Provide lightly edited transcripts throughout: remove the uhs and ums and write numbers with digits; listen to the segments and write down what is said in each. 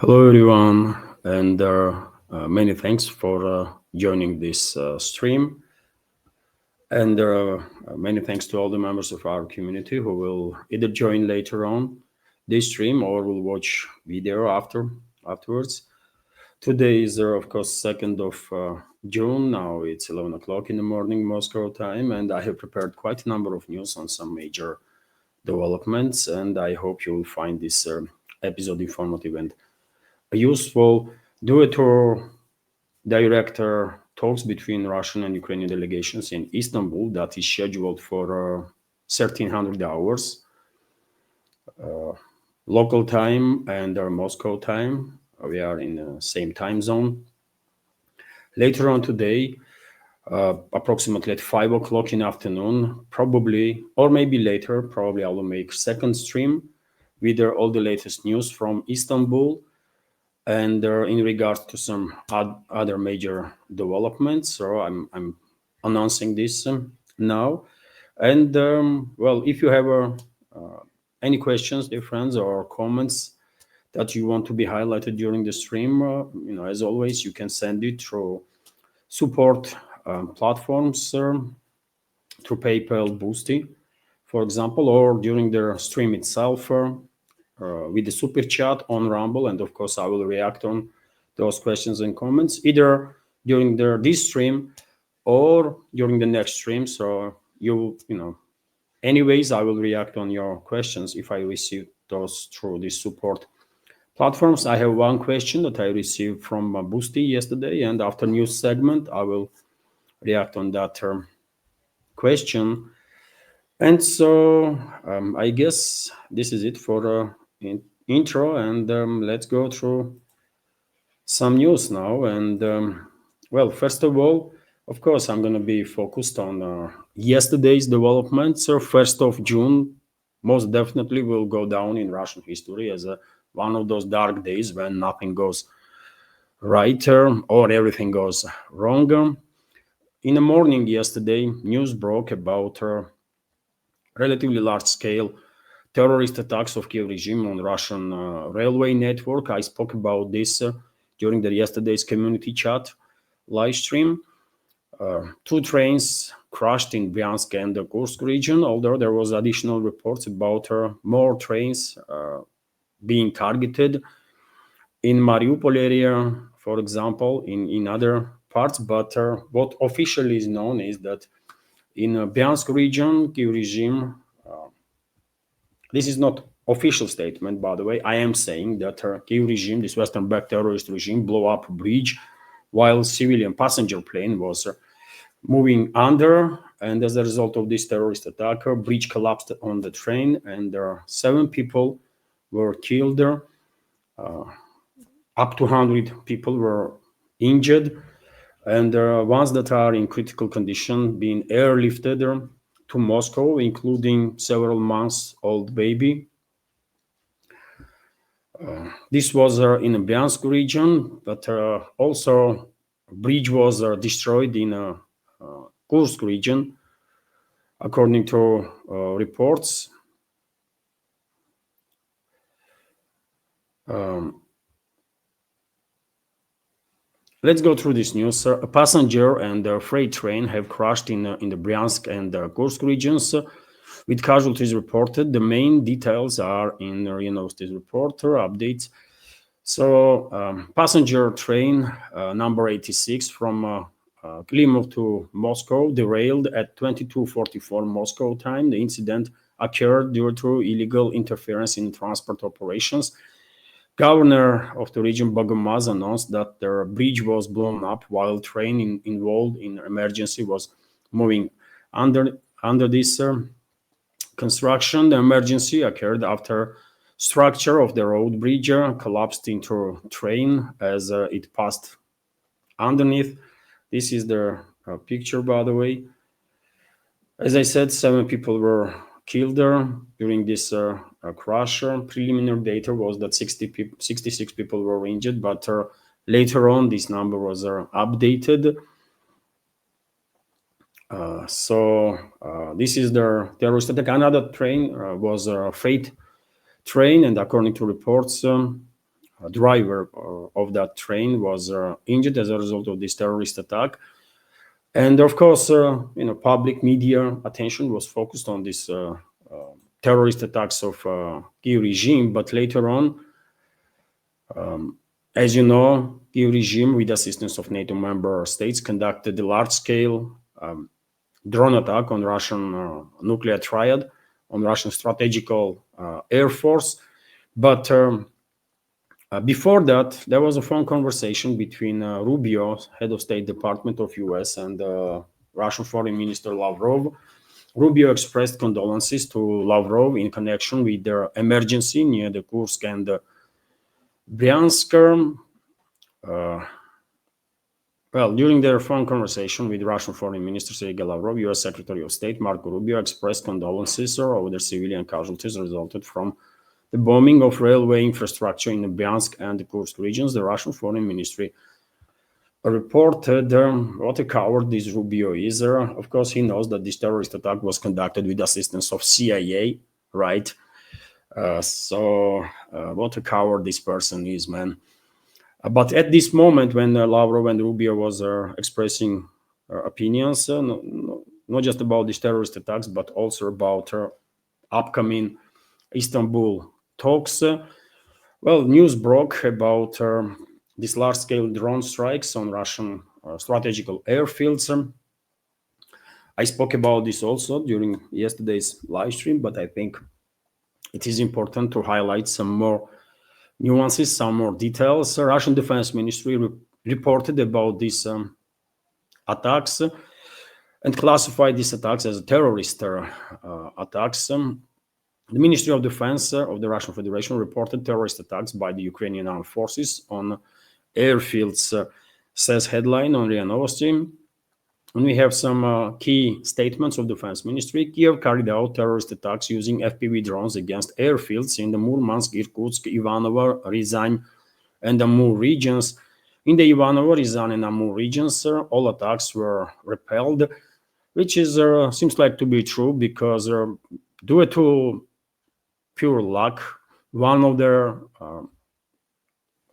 Hello, everyone, and many thanks for joining this stream. And many thanks to all the members of our community who will either join later on this stream or will watch video afterwards. Today is, of course, 2nd of June. Now it's 11 o'clock in the morning, Moscow time, and I have prepared quite a number of news on some major developments, and I hope you will find this episode informative and useful due to direct talks between Russian and Ukrainian delegations in Istanbul that is scheduled for 1300 hours local time and Moscow time. We are in the same time zone. Later on today, approximately at 5 o'clock in the afternoon, probably, or maybe later, probably I will make second stream with all the latest news from Istanbul and in regards to some other major developments. So I'm announcing this now. And well, if you have any questions, dear friends, or comments that you want to be highlighted during the stream, as always, you can send it through support platforms, through PayPal, Boosty, for example, or during the stream itself with the super chat on Rumble. And of course, I will react on those questions and comments either during this stream or during the next stream. So anyways, I will react on your questions if I receive those through these support platforms. I have one question that I received from Boosty yesterday, and after news segment, I will react on that question. And so I guess this is it for intro, and let's go through some news now. And well, first of all, of course, I'm going to be focused on yesterday's developments. So 1st of June most definitely will go down in Russian history as one of those dark days when nothing goes right or everything goes wrong. In the morning yesterday, news broke about relatively large-scale terrorist attacks of Kiev regime on Russian railway network. I spoke about this during yesterday's community chat live stream. 2 trains crashed in Bryansk and the Kursk region, although there was additional reports about more trains being targeted in Mariupol area, for example, in other parts. But what officially is known is that in Bryansk region, Kiev regime, this is not official statement, by the way. I am saying that Kiev regime, this Western-backed terrorist regime, blew up a bridge while civilian passenger plane was moving under. And as a result of this terrorist attack, a bridge collapsed on the train, and 7 people were killed. Up to 100 people were injured, and ones that are in critical condition being airlifted to Moscow, including several months old baby. This was in the Bryansk region, but also a bridge was destroyed in Kursk region, according to reports. Let's go through this news. A passenger and a freight train have crashed in the Bryansk and Kursk regions, with casualties reported. The main details are in this report updates. So, passenger train number 86 from Klimov to Moscow derailed at 22:44 Moscow time. The incident occurred due to illegal interference in transport operations. Governor of the region, Bogomaz, announced that the bridge was blown up while train involved in emergency was moving under this construction. The emergency occurred after structure of the road bridge collapsed into train as it passed underneath. This is the picture, by the way. As I said, 7 people were killed during this crash. Preliminary data was that 66 people were injured, but later on this number was updated. So this is the terrorist attack. Another train was a freight train, and according to reports, driver of that train was injured as a result of this terrorist attack. And of course, public media attention was focused on this terrorist attacks of Kiev regime. But later on, as you know, Kiev regime, with assistance of NATO member states, conducted a large-scale drone attack on Russian nuclear Triad, on Russian strategical air force. But before that, there was a phone conversation between Rubio, head of State Department of US, and Russian Foreign Minister Lavrov. Rubio expressed condolences to Lavrov in connection with their emergency near the Kursk and Bryansk. During their phone conversation with Russian Foreign Minister Sergei Lavrov, US Secretary of State Marco Rubio expressed condolences over the civilian casualties resulted from the bombing of railway infrastructure in the Bryansk and the Kursk regions. The Russian Foreign Ministry reported what a coward this Rubio is. Of course, he knows that this terrorist attack was conducted with assistance of CIA, right? What a coward this person is, man. But at this moment, when Lavrov and Rubio was expressing opinions, not just about these terrorist attacks, but also about upcoming Istanbul talks, news broke about these large-scale drone strikes on Russian strategical airfields. I spoke about this also during yesterday's live stream, but I think it is important to highlight some more nuances, some more details. The Russian Defense Ministry reported about these attacks and classified these attacks as terrorist attacks. The Ministry of Defense of the Russian Federation reported terrorist attacks by the Ukrainian armed forces on airfields, says headline on RIA Novosti. And we have some key statements of Defense Ministry. Kiev carried out terrorist attacks using FPV drones against airfields in the Murmansk, Irkutsk, Ivanovo, Ryazan, and Amur regions. In the Ivanovo, Ryazan, and Amur regions, all attacks were repelled, which is seems like to be true because due to pure luck, one of their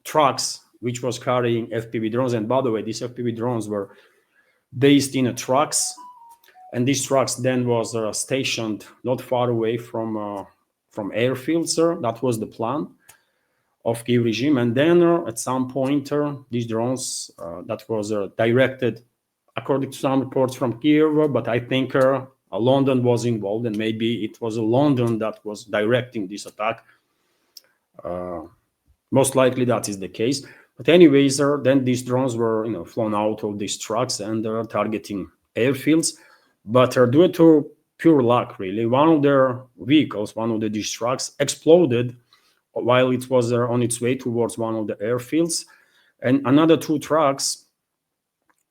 trucks, which was carrying FPV drones, and by the way, these FPV drones were based in trucks, and these trucks then was stationed not far away from airfields. That was the plan of Kiev regime. And then at some point, these drones that was directed, according to some reports from Kiev, but I think London was involved, and maybe it was London that was directing this attack. Most likely that is the case. But anyways, then these drones were, flown out of these trucks and targeting airfields. But due to pure luck, really, one of their vehicles, one of these trucks, exploded while it was on its way towards one of the airfields, and another two trucks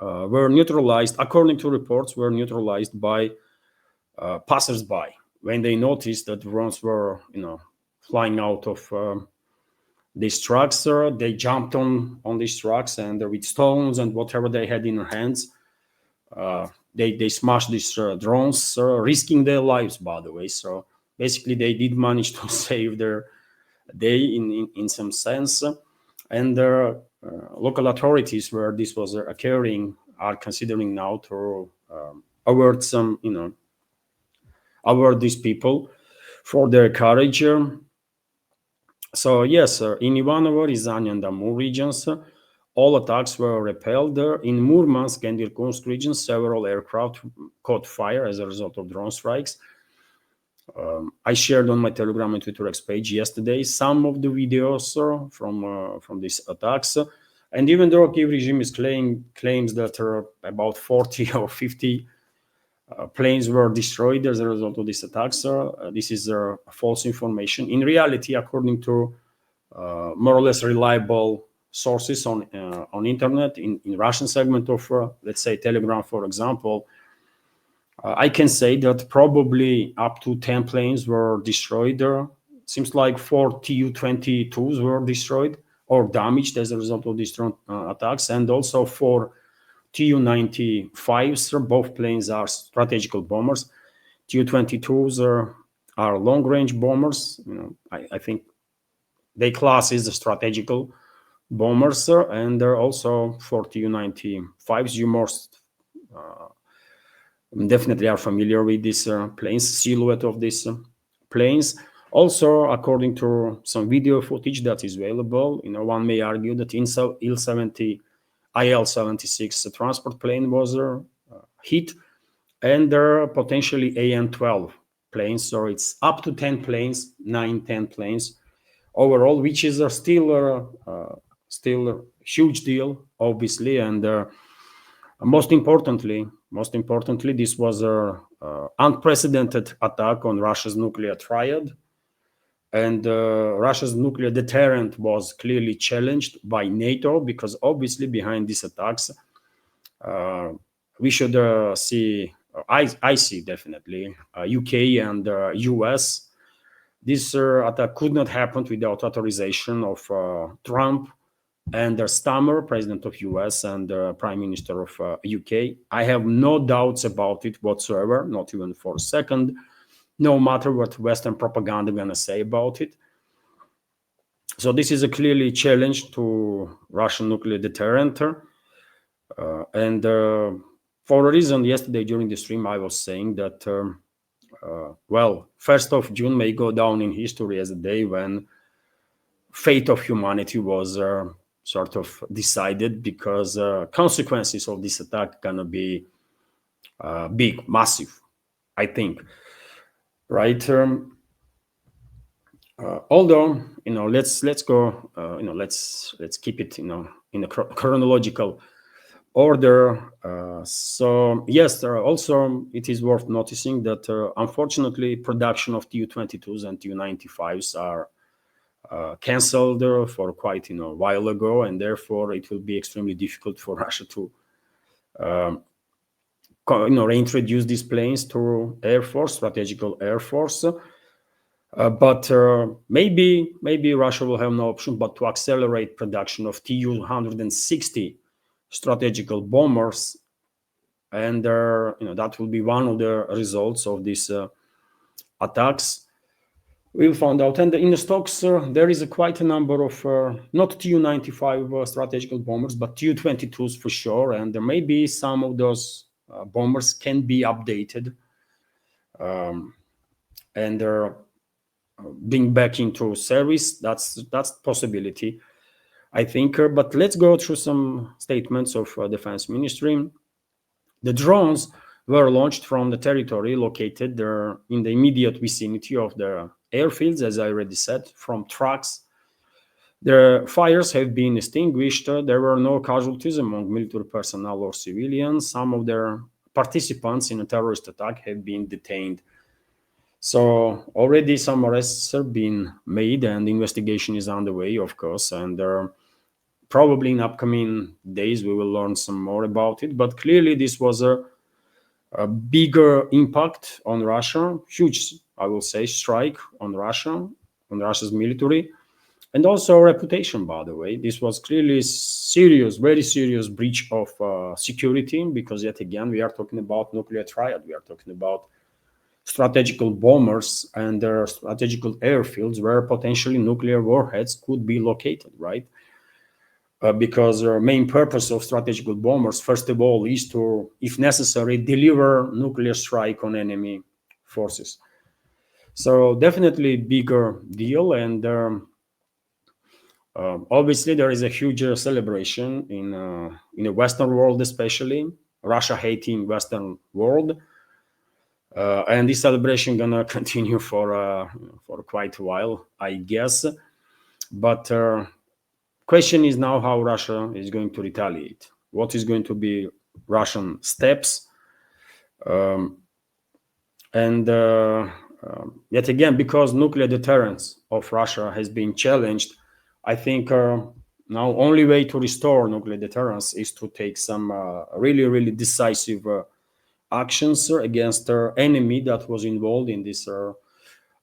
were neutralized. According to reports, were neutralized by passers-by when they noticed that drones were, flying out of these trucks. They jumped on these trucks, and with stones and whatever they had in their hands, they smashed these drones, risking their lives, by the way. So basically, they did manage to save their day in some sense. And local authorities where this was occurring are considering now to award some, award these people for their courage. So yes, in Ivanovo, Ryazan, and Amur regions, all attacks were repelled. In Murmansk and Irkutsk regions, several aircraft caught fire as a result of drone strikes. I shared on my Telegram and Twitter X page yesterday some of the videos from these attacks. And even though Kiev regime claims that about 40 or 50 planes were destroyed as a result of these attacks, this is false information. In reality, according to more or less reliable sources on internet, in Russian segment of, let's say, Telegram, for example, I can say that probably up to 10 planes were destroyed. Seems like 4 Tu-22s were destroyed or damaged as a result of these drone attacks, and also 4 Tu-95s. Both planes are strategical bombers. Tu-22s are long-range bombers. I think they class is the strategical bombers, and there are also for Tu-95s. You most definitely are familiar with these planes, silhouette of these planes. Also, according to some video footage that is available, one may argue that IL-76 transport plane was hit, and there are potentially AN-12 planes. So it's up to 10 planes, 10 planes overall, which is still a huge deal, obviously. And most importantly, this was an unprecedented attack on Russia's nuclear triad. And Russia's nuclear deterrent was clearly challenged by NATO, because obviously behind these attacks, we should see, I see definitely, UK and US. This attack could not happen without authorization of Trump and Stammer, president of US, and prime minister of UK. I have no doubts about it whatsoever, not even for a second, no matter what Western propaganda gonna say about it. So this is a clearly challenge to Russian nuclear deterrent. And for a reason, yesterday during the stream, I was saying that, well, 1st of June may go down in history as a day when fate of humanity was sort of decided, because consequences of this attack gonna be big, massive, I think. Right. Although let's go. Let's keep it in a chronological order. So yes, also it is worth noticing that unfortunately production of Tu-22s and Tu-95s are cancelled for quite a while ago, and therefore it will be extremely difficult for Russia to reintroduce these planes to Air Force, strategical Air Force. But maybe Russia will have no option but to accelerate production of Tu-160 strategical bombers, and that will be one of the results of these attacks. We'll find out. And in the stocks, there is quite a number of not Tu-95 strategical bombers, but Tu-22s for sure, and there may be some of those bombers can be updated and bring back into service. That's possibility, I think. But let's go through some statements of Defense Ministry. The drones were launched from the territory located there in the immediate vicinity of the airfields, as I already said, from trucks. The fires have been extinguished. There were no casualties among military personnel or civilians. Some of their participants in a terrorist attack have been detained. So already some arrests have been made, and investigation is underway, of course. And probably in upcoming days we will learn some more about it. But clearly this was a bigger impact on Russia, huge, I will say, strike on Russia, on Russia's military, and also reputation, by the way. This was clearly serious, very serious breach of security, because yet again, we are talking about nuclear triad. We are talking about strategical bombers and their strategical airfields where potentially nuclear warheads could be located, right? Because the main purpose of strategical bombers, first of all, is to, if necessary, deliver nuclear strike on enemy forces. So definitely bigger deal, and obviously there is a huge celebration in the Western world, especially Russia hating Western world, and this celebration gonna continue for quite a while, I guess. But question is now how Russia is going to retaliate. What is going to be Russian steps? And yet again, because nuclear deterrence of Russia has been challenged, I think now only way to restore nuclear deterrence is to take some really, really decisive actions against their enemy that was involved in these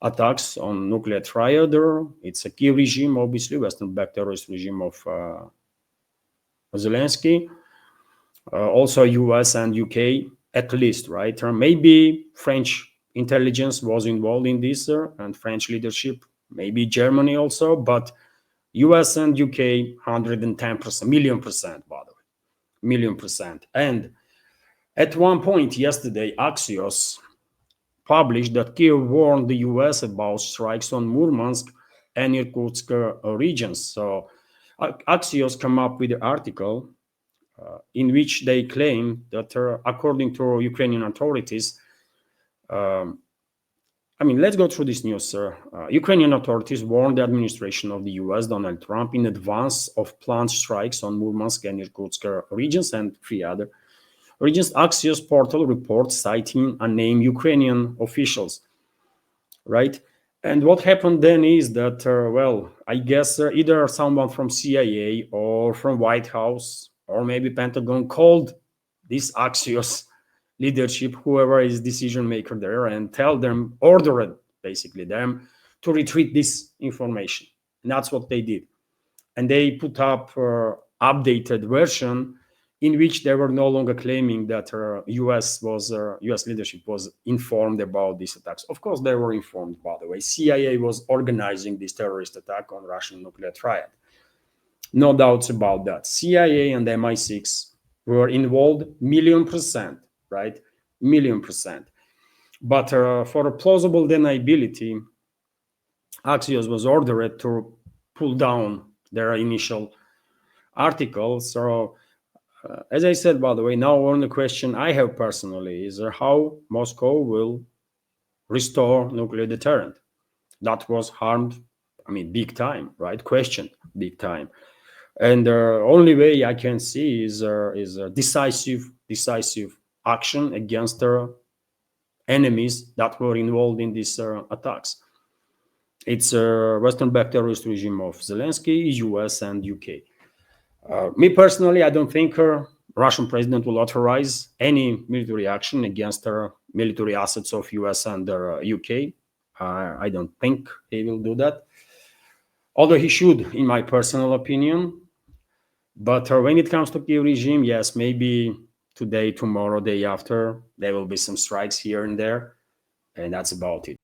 attacks on nuclear triad. It's a key regime, obviously, Western-backed terrorist regime of Zelensky. Also US and UK, at least, right? Maybe French intelligence was involved in this, and French leadership maybe Germany also, but US and UK 110%, million percent, by the way, million percent. And at one point yesterday, Axios published that Kiev warned the US about strikes on Murmansk and Irkutsk regions. So Axios come up with an article in which they claim that, according to Ukrainian authorities, let's go through this news, sir. Ukrainian authorities warned the administration of the US, Donald Trump, in advance of planned strikes on Murmansk and Irkutsk regions and 3 other regions. Axios portal reports citing unnamed Ukrainian officials, right? And what happened then is that, I guess either someone from CIA or from White House or maybe Pentagon called this Axios leadership, whoever is decision maker there, and tell them, ordered basically them to retreat this information. And that's what they did. And they put up updated version in which they were no longer claiming that US leadership was informed about these attacks. Of course, they were informed, by the way. CIA was organizing this terrorist attack on Russian nuclear Triad. No doubts about that. CIA and MI6 were involved, million percent, right? Million percent. But for a plausible deniability, Axios was ordered to pull down their initial article. So, as I said, by the way, now only question I have personally is how Moscow will restore nuclear deterrent. That was harmed, big time, right? Questioned big time. And the only way I can see is a decisive action against enemies that were involved in these attacks. It's a Western-backed terrorist regime of Zelensky, US, and UK. Me personally, I don't think Russian president will authorize any military action against military assets of US and UK. I don't think he will do that, although he should, in my personal opinion. But when it comes to Kiev regime, yes, maybe today, tomorrow, day after, there will be some strikes here and there, and that's about it.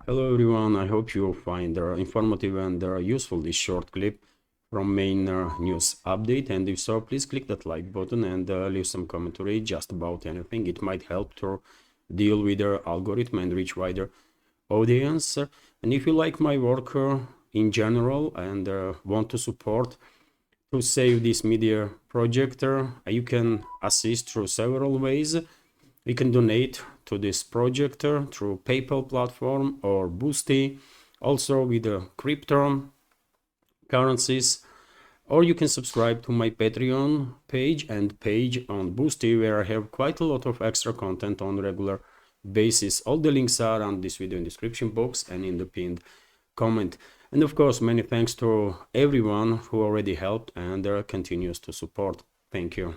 Hello everyone, I hope you find informative and useful this short clip from main news update, and if so, please click that like button and leave some commentary just about anything. It might help to deal with the algorithm and reach wider audience. And if you like my work in general and want to support to save this media project, you can assist through several ways. You can donate to this project through PayPal platform or Boosty, also with the crypto currencies, or you can subscribe to my Patreon page and page on Boosty, where I have quite a lot of extra content on regular basis. All the links are on this video in description box and in the pinned comment. And of course, many thanks to everyone who already helped and continues to support. Thank you.